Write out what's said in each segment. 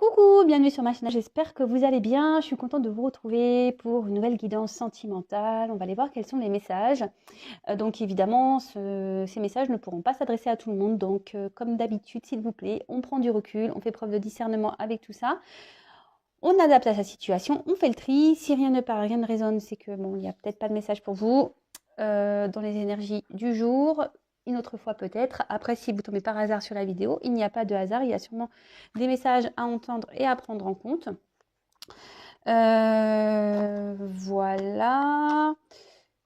Coucou, bienvenue sur ma chaîne, j'espère que vous allez bien. Je suis contente de vous retrouver pour une nouvelle guidance sentimentale. On va aller voir quels sont les messages. Donc évidemment, ces messages ne pourront pas s'adresser à tout le monde. Donc comme d'habitude, s'il vous plaît, on prend du recul, on fait preuve de discernement avec tout ça. On adapte à sa situation, on fait le tri. Si rien ne parle, rien ne résonne, c'est que bon, il n'y a peut-être pas de message pour vous dans les énergies du jour. Une autre fois peut-être. Après, si vous tombez par hasard sur la vidéo, il n'y a pas de hasard. Il y a sûrement des messages à entendre et à prendre en compte. Voilà.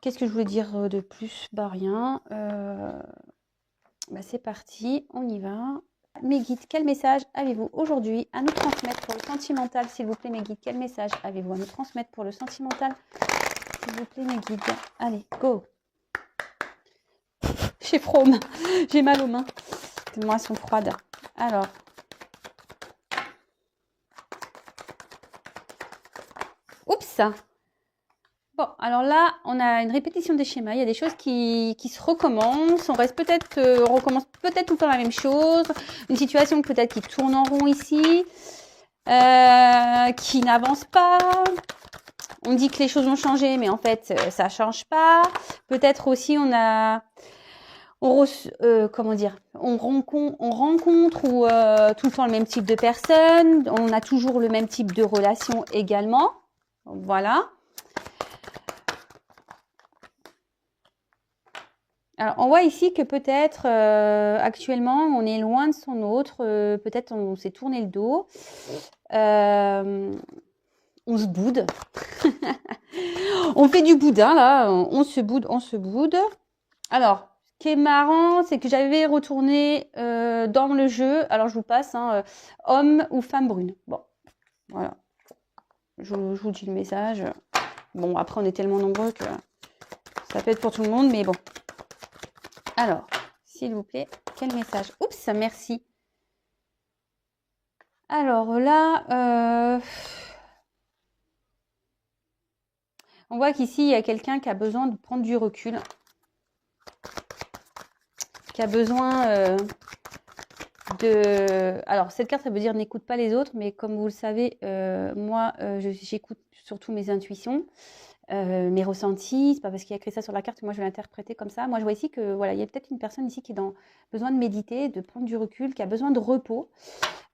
Qu'est-ce que je voulais dire de plus? Bah rien. C'est parti, on y va. Mes guides, quel message avez-vous aujourd'hui à nous transmettre pour le sentimental, s'il vous plaît, mes guides? Quel message avez-vous à nous transmettre pour le sentimental, s'il vous plaît, mes guides? Allez, go! J'ai froid aux mains. J'ai mal aux mains. Tellement elles sont froides. Alors. Oups! Bon, alors là, on a une répétition des schémas. Il y a des choses qui se recommencent. On recommence peut-être tout le temps la même chose. Une situation peut-être qui tourne en rond ici, qui n'avance pas. On dit que les choses ont changé, mais en fait, ça ne change pas. Peut-être aussi, comment dire, on rencontre ou tout le temps le même type de personne. On a toujours le même type de relation également. Voilà. Alors, on voit ici que peut-être actuellement, on est loin de son autre. Peut-être on s'est tourné le dos. On se boude. On fait du boudin, là. On se boude. Alors, ce qui est marrant, c'est que j'avais retourné dans le jeu. Alors, je vous passe, homme ou femme brune. Bon, voilà. Je vous dis le message. Bon, après, on est tellement nombreux que ça peut être pour tout le monde, mais bon. Alors, s'il vous plaît, quel message? Oups, merci. Alors là, on voit qu'ici, il y a quelqu'un qui a besoin de prendre du recul. Qui a besoin Alors, cette carte, ça veut dire n'écoute pas les autres, mais comme vous le savez, moi, j'écoute surtout mes intuitions. Mes ressentis, c'est pas parce qu'il y a écrit ça sur la carte que moi je vais l'interpréter comme ça. Moi je vois ici que voilà, il y a peut-être une personne ici qui est dans besoin de méditer, de prendre du recul, qui a besoin de repos.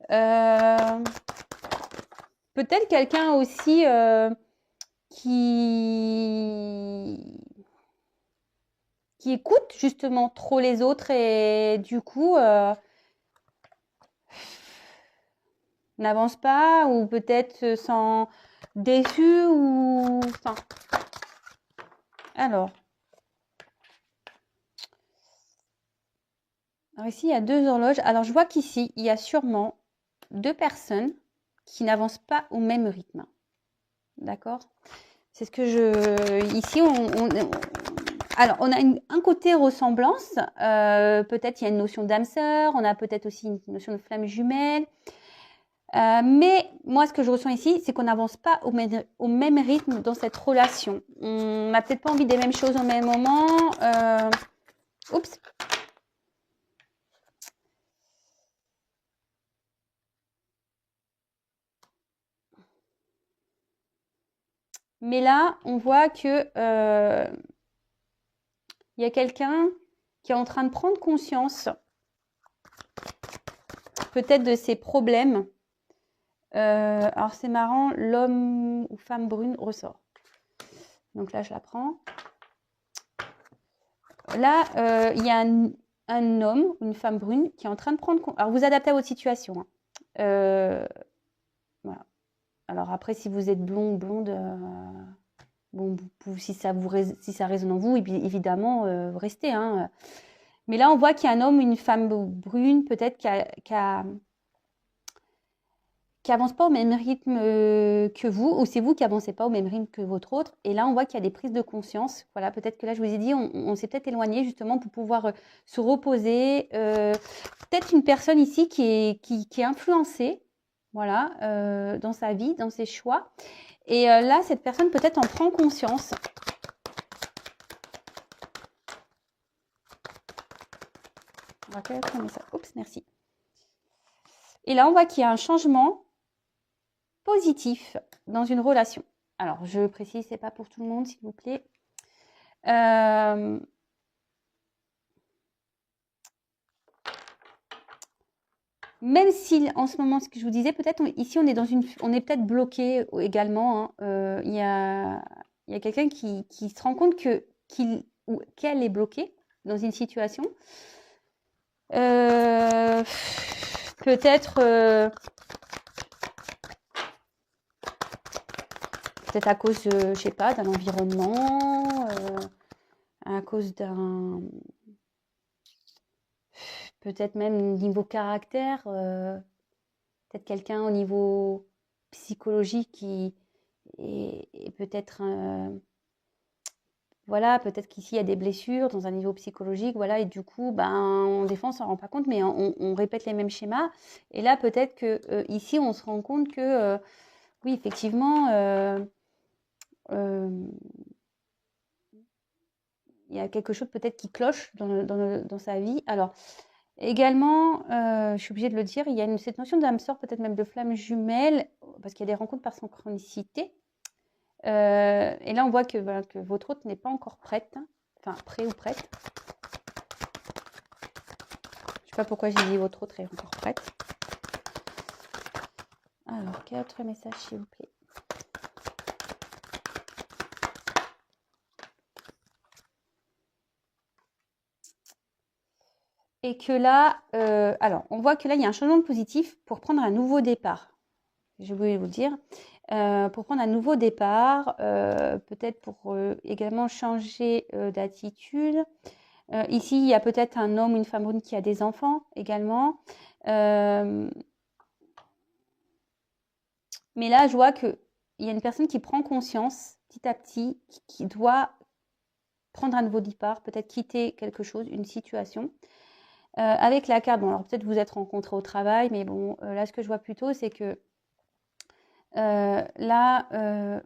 Peut-être quelqu'un aussi qui écoute justement trop les autres et du coup n'avance pas ou peut-être se sent déçu ou enfin. Alors ici, il y a deux horloges. Alors, je vois qu'ici, il y a sûrement deux personnes qui n'avancent pas au même rythme. D'accord? C'est ce que je... Ici, alors, on a un côté ressemblance. Peut-être il y a une notion d'âme sœur. On a peut-être aussi une notion de flamme jumelle. Mais moi, ce que je ressens ici, c'est qu'on n'avance pas au même rythme dans cette relation. On n'a peut-être pas envie des mêmes choses au même moment. Oups. Mais là, on voit que il y a quelqu'un qui est en train de prendre conscience peut-être de ses problèmes. Alors c'est marrant, l'homme ou femme brune ressort. Donc là, je la prends. Là, il y a un homme ou une femme brune qui est en train de prendre conscience. Alors vous adaptez à votre situation. Voilà. Alors après, si vous êtes blond ou blonde, bon, si ça résonne en vous, évidemment, restez. Mais là, on voit qu'il y a un homme ou une femme brune, peut-être, qui avance pas au même rythme que vous, ou c'est vous qui avancez pas au même rythme que votre autre. Et là, on voit qu'il y a des prises de conscience. Voilà, peut-être que là, je vous ai dit, on s'est peut-être éloigné justement pour pouvoir se reposer. Peut-être une personne ici qui est influencée, voilà, dans sa vie, dans ses choix. Et là, cette personne peut-être en prend conscience. On va ça. Oups, merci. Et là, on voit qu'il y a un changement positif dans une relation. Alors, je précise, c'est pas pour tout le monde, s'il vous plaît. Même si en ce moment, ce que je vous disais, peut-être ici on est peut-être bloqué également. Hein. Il y a quelqu'un qui se rend compte qu'elle est bloquée dans une situation. Peut-être à cause, je sais pas, d'un environnement, à cause d'un, peut-être même niveau caractère, peut-être quelqu'un au niveau psychologique qui est peut-être, voilà, peut-être qu'ici il y a des blessures dans un niveau psychologique, voilà, et du coup, des fois on s'en rend pas compte, mais on répète les mêmes schémas. Et là, peut-être que ici on se rend compte que oui, effectivement, il y a quelque chose peut-être qui cloche dans sa vie. Alors, également, je suis obligée de le dire, il y a cette notion d'âme sœur, peut-être même de flamme jumelle, parce qu'il y a des rencontres par synchronicité. Et là, on voit que votre hôte n'est pas encore prête, hein. Enfin, prêt ou prête. Je sais pas pourquoi j'ai dit votre hôte est encore prête. Alors, quel autre message, s'il vous plaît? Et que là, alors, on voit que là, il y a un changement positif pour prendre un nouveau départ. Je voulais vous le dire. Pour prendre un nouveau départ, peut-être pour également changer d'attitude. Ici, il y a peut-être un homme ou une femme brune qui a des enfants également. Mais là, je vois qu'il y a une personne qui prend conscience petit à petit, qui doit prendre un nouveau départ, peut-être quitter quelque chose, une situation. Avec la carte, bon, alors peut-être vous êtes rencontrés au travail, mais bon, là, ce que je vois plutôt, c'est que là,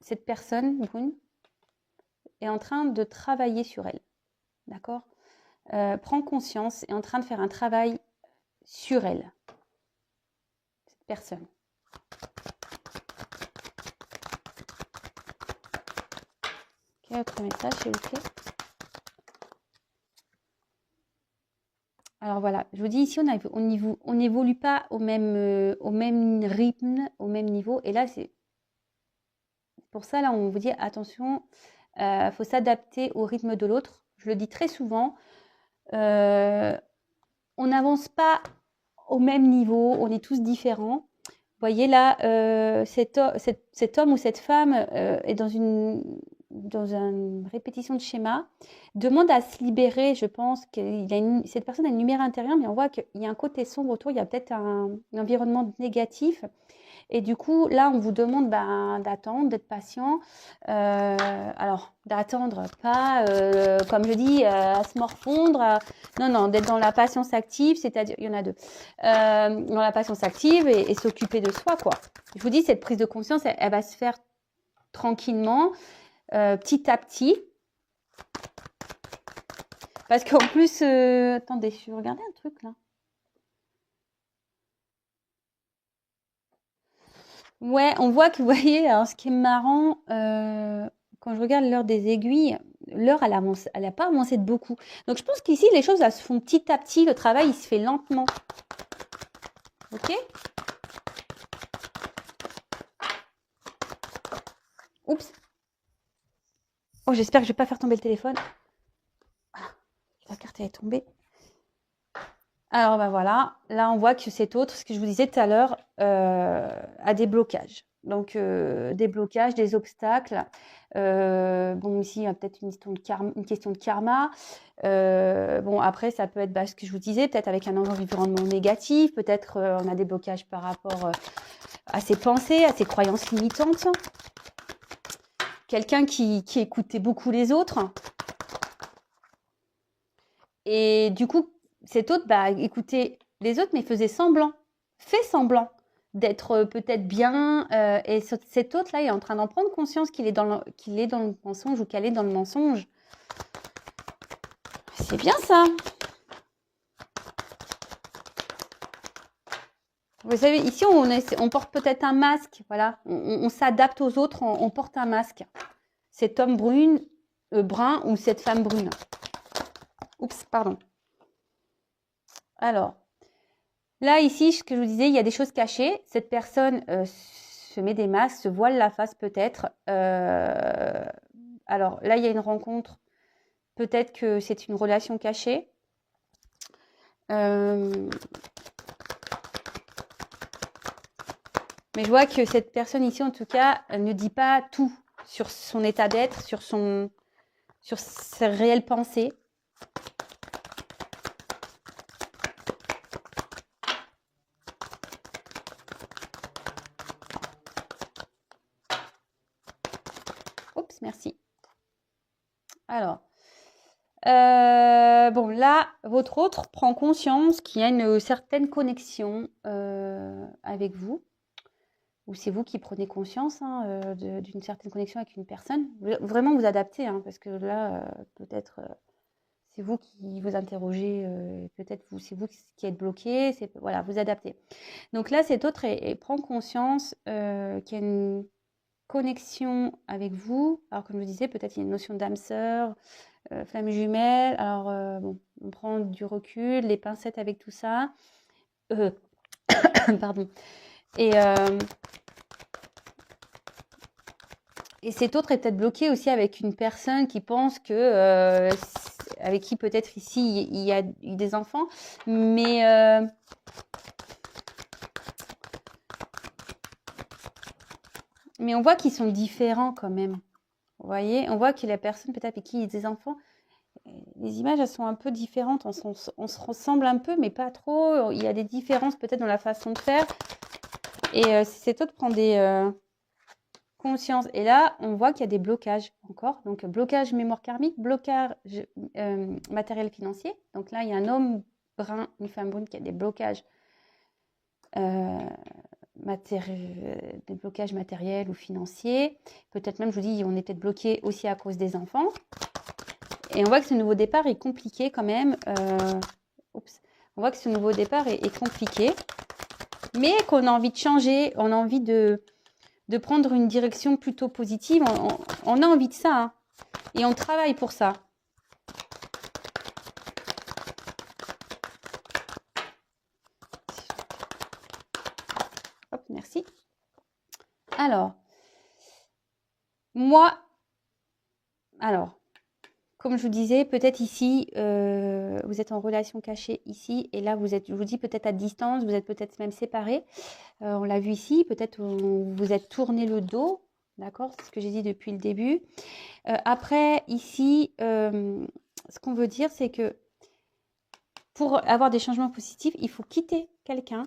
cette personne brune est en train de travailler sur elle, d'accord? Prend conscience, est en train de faire un travail sur elle, cette personne. Quel autre message, s'il vous plaît? Alors voilà, je vous dis ici, on n'évolue pas au même rythme, au même niveau. Et là, c'est pour ça, là, on vous dit attention, faut s'adapter au rythme de l'autre. Je le dis très souvent, on n'avance pas au même niveau, on est tous différents. Vous voyez là, cet homme ou cette femme est dans une répétition de schéma, demande à se libérer. Je pense que cette personne a une lumière intérieure, mais on voit qu'il y a un côté sombre autour, il y a peut-être un environnement négatif. Et du coup, là, on vous demande d'attendre, d'être patient. Alors, d'attendre, pas, comme je dis, à se morfondre. Non, d'être dans la patience active, c'est-à-dire, il y en a deux. Dans la patience active et s'occuper de soi, quoi. Je vous dis, cette prise de conscience, elle va se faire tranquillement, petit à petit. Parce qu'en plus, attendez, je vais regarder un truc, là. Ouais, on voit que, vous voyez, alors ce qui est marrant, quand je regarde l'heure des aiguilles, l'heure, elle a pas avancé de beaucoup. Donc, je pense qu'ici, les choses, elles se font petit à petit. Le travail, il se fait lentement. Ok? Oups. Oh, j'espère que je vais pas faire tomber le téléphone. Ah, la carte, elle est tombée. Alors, voilà. Là, on voit que cet autre, ce que je vous disais tout à l'heure, a des blocages. Donc, des blocages, des obstacles. Bon, ici, il y a peut-être une question de karma. Bon, après, ça peut être ce que je vous disais, peut-être avec un environnement négatif. Peut-être on a des blocages par rapport à ses pensées, à ses croyances limitantes. Quelqu'un qui écoutait beaucoup les autres. Et du coup, cet autre, écoutait les autres, mais fait semblant d'être peut-être bien. Et cet autre-là est en train d'en prendre conscience qu'il est dans le mensonge ou qu'elle est dans le mensonge. C'est bien ça. Vous savez, ici, on porte peut-être un masque. Voilà, on s'adapte aux autres, on porte un masque. Cet homme brun ou cette femme brune. Oups, pardon. Alors, là, ici, ce que je vous disais, il y a des choses cachées. Cette personne se met des masques, se voile la face peut-être. Alors, là, il y a une rencontre. Peut-être que c'est une relation cachée. Mais je vois que cette personne ici, en tout cas, ne dit pas tout sur son état d'être, sur ses réelles pensées. Oups, merci. Alors, bon, là, votre autre prend conscience qu'il y a une certaine connexion avec vous. Ou c'est vous qui prenez conscience d'une certaine connexion avec une personne. Vraiment vous adaptez, hein, parce que là, peut-être, c'est vous qui vous interrogez, peut-être c'est vous qui êtes bloqué, voilà, vous adaptez. Donc là, cet autre prend conscience qu'il y a une connexion avec vous. Alors, comme je vous disais, peut-être il y a une notion d'âme sœur, flamme jumelle. Alors, bon, on prend du recul, les pincettes avec tout ça. Pardon. Et cet autre est peut-être bloqué aussi avec une personne qui pense que, avec qui peut-être ici il y a eu des enfants, mais on voit qu'ils sont différents quand même. Vous voyez, on voit que la personne peut-être avec qui il y a des enfants, les images elles sont un peu différentes, on se ressemble un peu, mais pas trop. Il y a des différences peut-être dans la façon de faire. Et cet autre prend des conscience. Et là, on voit qu'il y a des blocages encore. Donc, blocage mémoire karmique, blocage matériel financier. Donc là, il y a un homme brun, une femme brune qui a des blocages, des blocages matériels ou financiers. Peut-être même, je vous dis, on est peut-être bloqué aussi à cause des enfants. Et on voit que ce nouveau départ est compliqué quand même. On voit que ce nouveau départ est compliqué, mais qu'on a envie de changer, on a envie de prendre une direction plutôt positive. On a envie de ça, hein, et on travaille pour ça. Hop, merci. Alors, comme je vous disais, peut-être ici, vous êtes en relation cachée ici, et là, je vous dis peut-être à distance, vous êtes peut-être même séparés. On l'a vu ici, peut-être vous êtes tourné le dos, d'accord? C'est ce que j'ai dit depuis le début. Après, ici, ce qu'on veut dire, c'est que pour avoir des changements positifs, il faut quitter quelqu'un.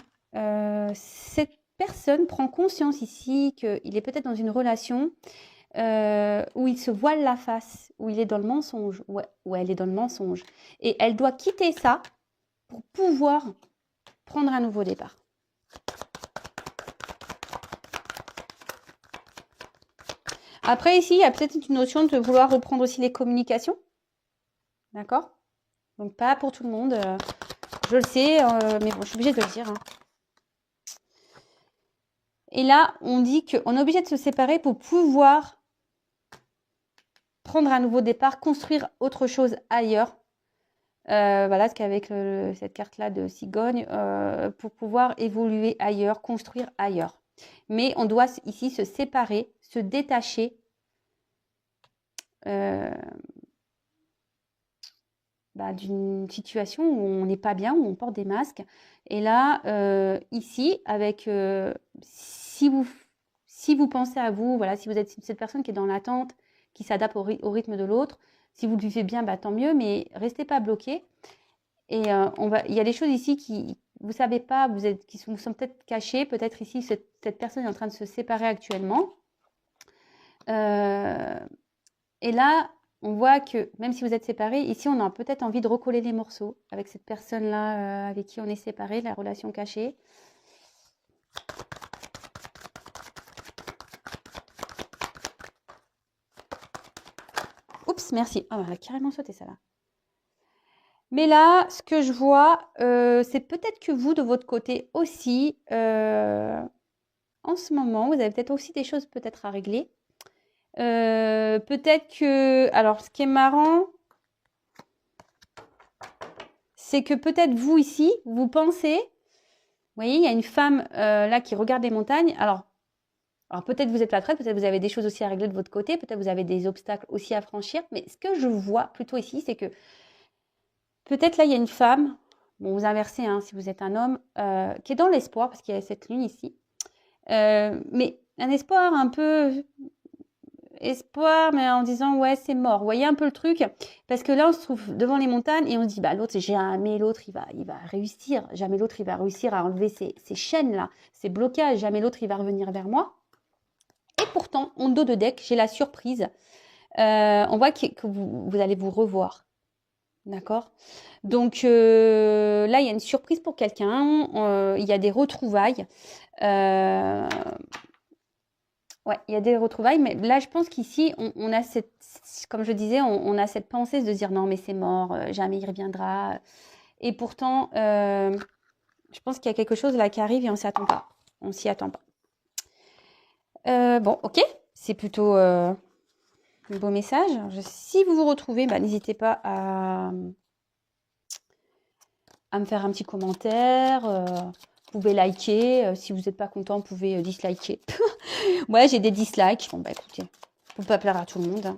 Cette personne prend conscience ici qu'il est peut-être dans une relation où il se voile la face, où il est dans le mensonge, où elle est dans le mensonge. Et elle doit quitter ça pour pouvoir prendre un nouveau départ. Après, ici, il y a peut-être une notion de vouloir reprendre aussi les communications. D'accord? Donc, pas pour tout le monde. Je le sais, mais bon, je suis obligée de le dire. Hein. Et là, on dit qu'on est obligé de se séparer pour pouvoir prendre un nouveau départ, construire autre chose ailleurs. Voilà, ce qu'avec cette carte-là de cigogne, pour pouvoir évoluer ailleurs, construire ailleurs. Mais on doit ici se séparer, se détacher d'une situation où on n'est pas bien, où on porte des masques. Et là, ici, avec si vous pensez à vous, voilà, si vous êtes cette personne qui est dans l'attente, qui s'adapte au rythme de l'autre, si vous le vivez bien, tant mieux, mais restez pas bloqué. Et il y a des choses ici qui, vous savez pas, qui sont peut-être cachées. Peut-être ici, cette personne est en train de se séparer actuellement. Et là, on voit que même si vous êtes séparés, ici, on a peut-être envie de recoller les morceaux avec cette personne-là avec qui on est séparés, la relation cachée. Oups, merci. Oh, elle a carrément sauté, ça là. Mais là, ce que je vois, c'est peut-être que vous, de votre côté aussi, en ce moment, vous avez peut-être aussi des choses peut-être à régler. Peut-être que... Alors, ce qui est marrant, c'est que peut-être vous ici, vous pensez... Vous voyez, il y a une femme là qui regarde les montagnes. Alors peut-être vous êtes pas prête, peut-être vous avez des choses aussi à régler de votre côté, peut-être vous avez des obstacles aussi à franchir. Mais ce que je vois plutôt ici, c'est que peut-être là, il y a une femme, bon, vous inversez hein, si vous êtes un homme, qui est dans l'espoir, parce qu'il y a cette lune ici. Mais un espoir un peu espoir, mais en disant ouais, c'est mort. Vous voyez un peu le truc? Parce que là, on se trouve devant les montagnes et on se dit bah l'autre, jamais l'autre, il va réussir. Jamais l'autre, il va réussir à enlever ces chaînes-là, ces blocages. Jamais l'autre, il va revenir vers moi. Et pourtant, en dos de deck, j'ai la surprise. On voit que vous allez vous revoir. D'accord? Donc là, il y a une surprise pour quelqu'un. Il y a des retrouvailles. Ouais, il y a des retrouvailles, mais là, je pense qu'ici, on a cette, comme je disais, on a cette pensée de se dire non, mais c'est mort, jamais il reviendra. Et pourtant, je pense qu'il y a quelque chose là qui arrive et on s'y attend pas. On s'y attend pas. Bon, ok, c'est plutôt un beau message. Si vous vous retrouvez, bah, n'hésitez pas à me faire un petit commentaire. Vous pouvez liker. Si vous n'êtes pas content, vous pouvez disliker. Ouais, j'ai des dislikes. Bon, bah écoutez, faut pas plaire à tout le monde. Hein.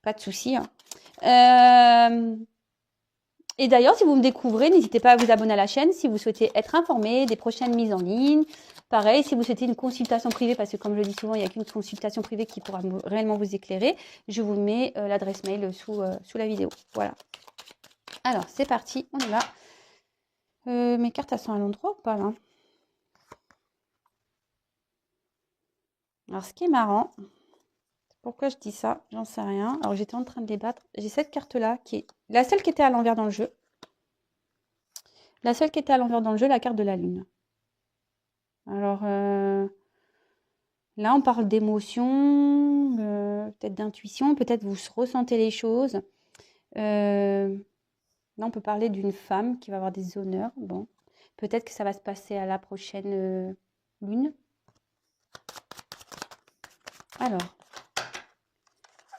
Pas de souci. Hein. Et d'ailleurs, si vous me découvrez, n'hésitez pas à vous abonner à la chaîne si vous souhaitez être informé des prochaines mises en ligne. Pareil, si vous souhaitez une consultation privée, parce que comme je le dis souvent, il n'y a qu'une consultation privée qui pourra réellement vous éclairer, je vous mets l'adresse mail sous la vidéo. Voilà. Alors, c'est parti, on y va. Mes cartes, elles sont à l'endroit ou pas là? Alors, ce qui est marrant, pourquoi je dis ça? J'en sais rien. Alors, j'étais en train de débattre. J'ai cette carte-là qui est la seule qui était à l'envers dans le jeu. La seule qui était à l'envers dans le jeu, la carte de la lune. Alors, là, on parle d'émotion, peut-être d'intuition, peut-être vous ressentez les choses. Là, on peut parler d'une femme qui va avoir des honneurs. Bon, peut-être que ça va se passer à la prochaine lune. Alors,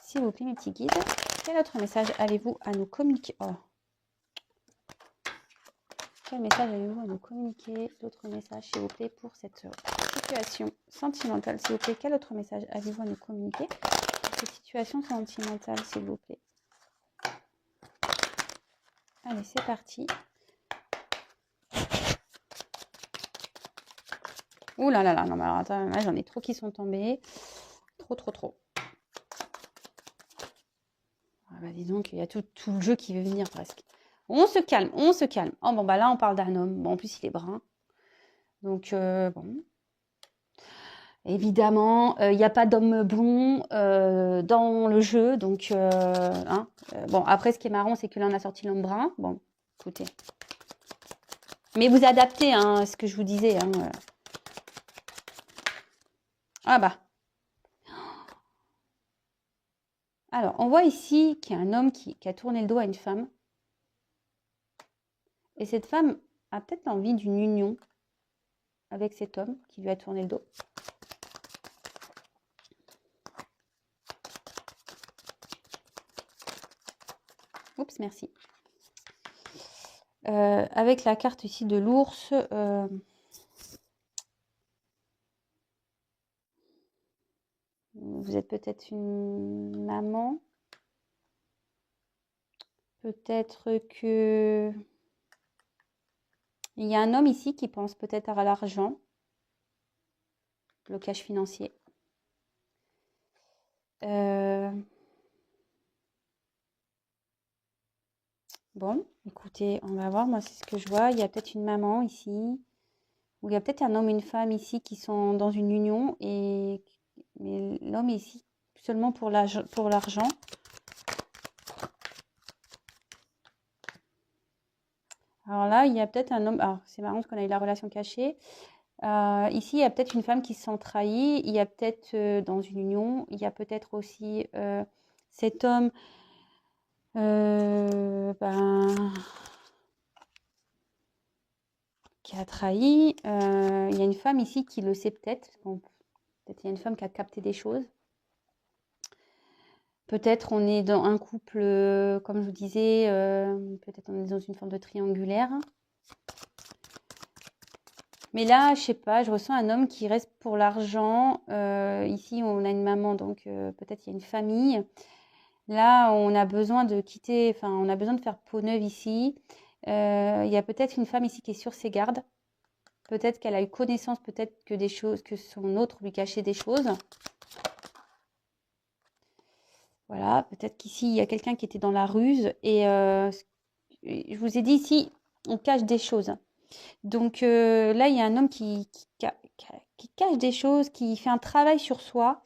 s'il vous plaît, mes petits guides, quel autre message avez-vous à nous communiquer? Oh. Quel message avez-vous à nous communiquer? D'autres messages, s'il vous plaît, pour cette situation sentimentale, s'il vous plaît. Quel autre message avez-vous à nous communiquer pour cette situation sentimentale, s'il vous plaît? Allez, c'est parti. Ouh là là là, non mais alors attends, là j'en ai trop qui sont tombés. Trop. Ah bah dis donc, il y a tout le jeu qui veut venir presque. On se calme. Oh bon bah là on parle d'un homme. Bon en plus il est brun. Donc bon. Évidemment, il n'y a pas d'homme blond dans le jeu. Donc hein, bon après ce qui est marrant c'est que là on a sorti l'homme brun. Bon, écoutez. Mais vous adaptez hein, ce que je vous disais. Hein. Ah bah. Alors, on voit ici qu'il y a un homme qui a tourné le dos à une femme. Et cette femme a peut-être envie d'une union avec cet homme qui lui a tourné le dos. Oups, merci. Avec la carte ici de l'ours, vous êtes peut-être une maman. Peut-être que... Il y a un homme ici qui pense peut-être à l'argent. Blocage financier. Bon, écoutez, on va voir. Moi, c'est ce que je vois. Il y a peut-être une maman ici. Ou il y a peut-être un homme et une femme ici qui sont dans une union. Mais l'homme est ici seulement pour l'argent. Alors là, il y a peut-être un homme... Alors, c'est marrant parce qu'on a eu la relation cachée. Ici, il y a peut-être une femme qui se sent trahie. Il y a peut-être dans une union, il y a peut-être aussi cet homme Qui a trahi. Il y a une femme ici qui le sait peut-être. Peut-être il y a une femme qui a capté des choses. Peut-être on est dans un couple, comme je vous disais, peut-être on est dans une forme de triangulaire. Mais là, je sais pas, je ressens un homme qui reste pour l'argent. Ici, on a une maman, donc peut-être il y a une famille. Là, on a besoin de quitter, enfin, on a besoin de faire peau neuve ici. Il y a peut-être une femme ici qui est sur ses gardes. Peut-être qu'elle a eu connaissance, peut-être que des choses, que son autre lui cachait des choses. Voilà, peut-être qu'ici, il y a quelqu'un qui était dans la ruse. Et je vous ai dit ici, on cache des choses. Donc là, il y a un homme qui cache des choses, qui fait un travail sur soi.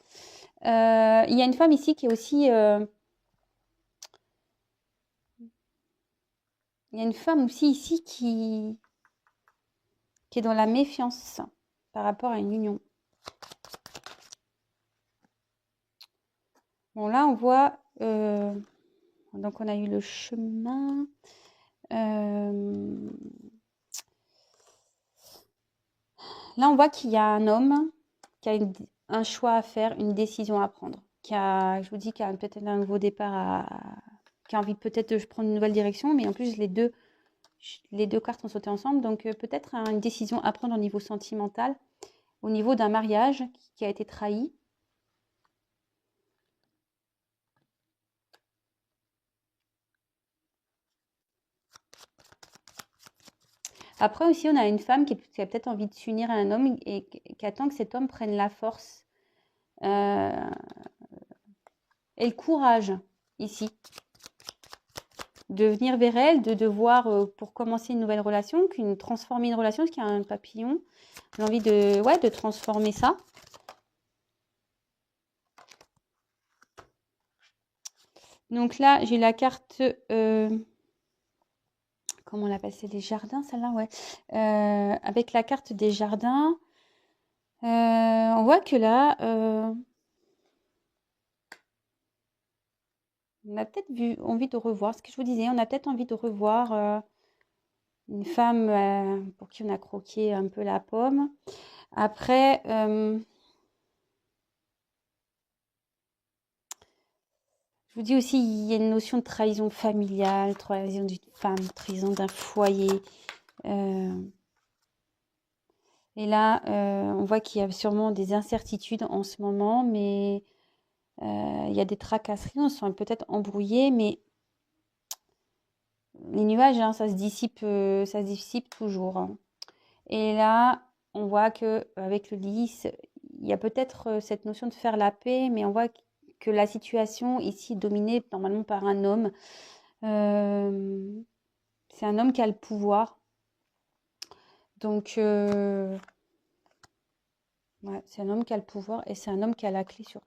Il y a une femme ici qui est aussi... il y a une femme aussi ici qui est dans la méfiance par rapport à une union. Bon, là, on voit... donc, on a eu le chemin. Là, on voit qu'il y a un homme qui a un choix à faire, une décision à prendre. Je vous dis, qu'il y a peut-être un nouveau départ qui a envie peut-être de prendre une nouvelle direction, mais en plus, les deux cartes ont sauté ensemble. Donc, peut-être une décision à prendre au niveau sentimental, au niveau d'un mariage qui a été trahi. Après aussi, on a une femme qui a peut-être envie de s'unir à un homme et qui attend que cet homme prenne la force et le courage ici de venir vers elle, de devoir, pour commencer une nouvelle relation, transformer une relation, parce qu'il y a un papillon. J'ai envie de transformer ça. Donc là, j'ai la carte... comment on l'appelle? C'est les jardins, celle-là, ouais. Avec la carte des jardins, on voit que là, on a peut-être envie de revoir, ce que je vous disais, on a peut-être envie de revoir une femme pour qui on a croqué un peu la pomme. Après, je vous dis aussi, il y a une notion de trahison familiale, trahison d'une femme, trahison d'un foyer. Et là, on voit qu'il y a sûrement des incertitudes en ce moment, mais il y a des tracasseries, on se sent peut-être embrouillé, mais les nuages, hein, ça se dissipe toujours, hein. Et là, on voit que avec le lys, il y a peut-être cette notion de faire la paix, mais on voit que la situation ici est dominée normalement par un homme. C'est un homme qui a le pouvoir. Donc, ouais, c'est un homme qui a le pouvoir et c'est un homme qui a la clé surtout.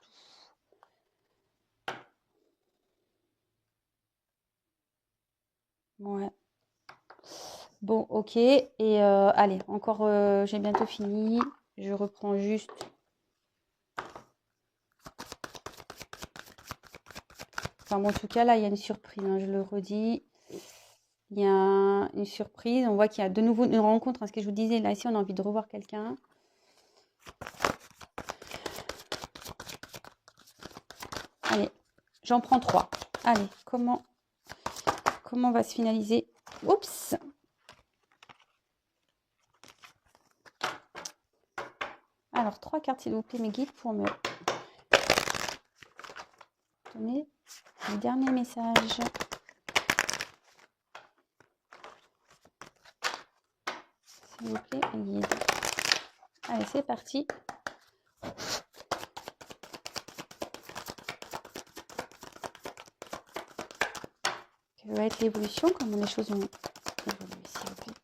Ouais. Bon, ok. Et allez, encore, j'ai bientôt fini. Je reprends juste. Enfin, bon, en tout cas, là, il y a une surprise, hein, je le redis. Il y a une surprise. On voit qu'il y a de nouveau une rencontre. Hein, ce que je vous disais, là, ici, on a envie de revoir quelqu'un. Allez, j'en prends 3. Allez, comment va se finaliser? Oups! Alors, 3 cartes, s'il vous plaît, mes guides, pour me donner le dernier message. S'il vous plaît, mes guides. Allez, c'est parti. Quelle va être l'évolution? Comment les choses vont évoluer, s'il vous plaît?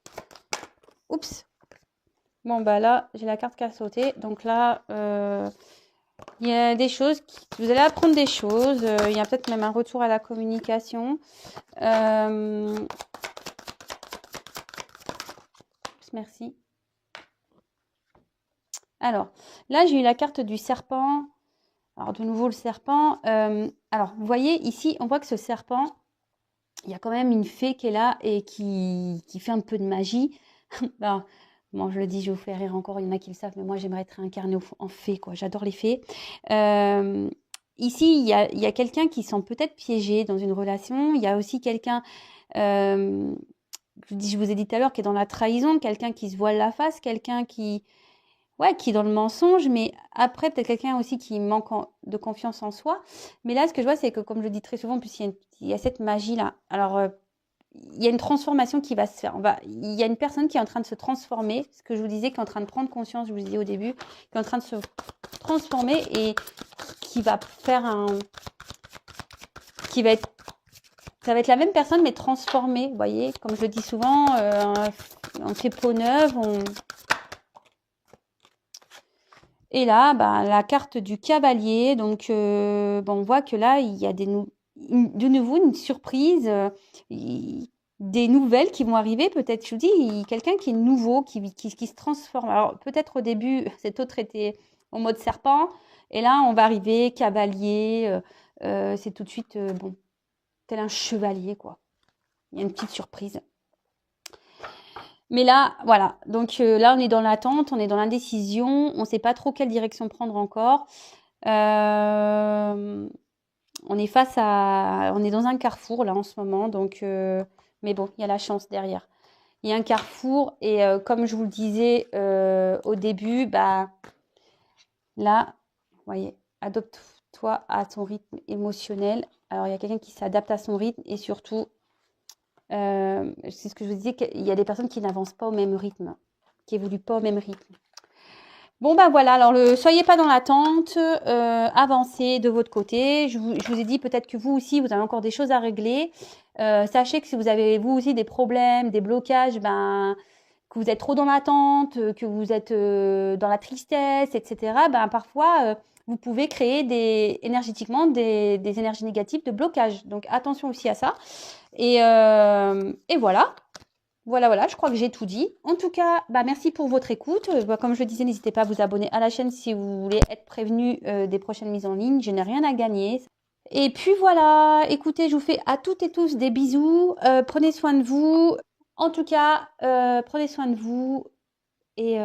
Oups! Bon, bah là, j'ai la carte qui a sauté. Donc là, il y a des choses, vous allez apprendre des choses. Il y a peut-être même un retour à la communication. Merci. Alors, là, j'ai eu la carte du serpent. Alors, de nouveau, le serpent. Alors, vous voyez, ici, on voit que ce serpent, il y a quand même une fée qui est là et qui fait un peu de magie. Ben, bon, je le dis, je vous fais rire encore, il y en a qui le savent, mais moi j'aimerais être incarnée en fée, quoi. J'adore les fées. Euh, Ici, il y a quelqu'un qui sent peut-être piégé dans une relation. Il y a aussi quelqu'un, euh, je vous ai dit tout à l'heure, qui est dans la trahison, quelqu'un qui se voile la face, quelqu'un qui, ouais, qui est dans le mensonge, mais après, peut-être quelqu'un aussi qui manque de confiance en soi. Mais là, ce que je vois, c'est que, comme je le dis très souvent, en plus, il y a cette magie-là. Alors, il y a une transformation qui va se faire. Il y a une personne qui est en train de se transformer, ce que je vous disais, qui est en train de prendre conscience, je vous disais au début, qui est en train de se transformer et qui va faire qui va être, ça va être la même personne mais transformée, vous voyez, comme je le dis souvent, on fait peau neuve, et là, bah, la carte du cavalier, donc bon, on voit que là, il y a de nouveau une surprise, des nouvelles qui vont arriver. Peut-être, je vous dis, quelqu'un qui est nouveau, qui se transforme. Alors, peut-être au début, cet autre était en mode serpent, et là, on va arriver cavalier. C'est tout de suite, bon, tel un chevalier, quoi. Il y a une petite surprise. Mais là, voilà. Donc là, on est dans l'attente, on est dans l'indécision, on ne sait pas trop quelle direction prendre encore. Euh, on est on est dans un carrefour là en ce moment, donc mais bon, il y a la chance derrière. Il y a un carrefour et comme je vous le disais au début, bah là, vous voyez, adopte-toi à ton rythme émotionnel. Alors il y a quelqu'un qui s'adapte à son rythme et surtout, c'est ce que je vous disais, qu'il y a des personnes qui n'avancent pas au même rythme, qui évoluent pas au même rythme. Bon ben voilà, alors soyez pas dans l'attente, avancez de votre côté. Je vous ai dit peut-être que vous aussi, vous avez encore des choses à régler. Sachez que si vous avez vous aussi des problèmes, des blocages, ben que vous êtes trop dans l'attente, que vous êtes dans la tristesse, etc. Ben parfois vous pouvez créer énergétiquement des énergies négatives de blocage. Donc attention aussi à ça. Et voilà. Voilà, je crois que j'ai tout dit. En tout cas, bah, merci pour votre écoute. Comme je le disais, n'hésitez pas à vous abonner à la chaîne si vous voulez être prévenu des prochaines mises en ligne. Je n'ai rien à gagner. Et puis voilà, écoutez, je vous fais à toutes et tous des bisous. Prenez soin de vous. En tout cas, prenez soin de vous et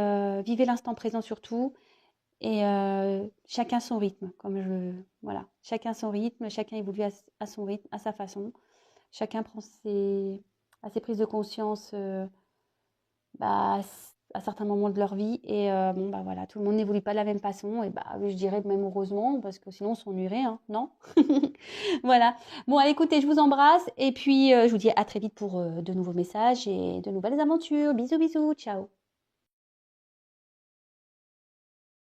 vivez l'instant présent surtout. Et chacun son rythme, voilà, chacun son rythme, chacun évolue à son rythme, à sa façon. Chacun prend à ses prises de conscience bah, à certains moments de leur vie. Et bon, bah voilà, tout le monde n'évolue pas de la même façon. Et bah, je dirais même heureusement, parce que sinon on s'ennuierait, hein, non? Voilà. Bon, allez, écoutez, je vous embrasse. Et puis, je vous dis à très vite pour de nouveaux messages et de nouvelles aventures. Bisous, bisous, ciao.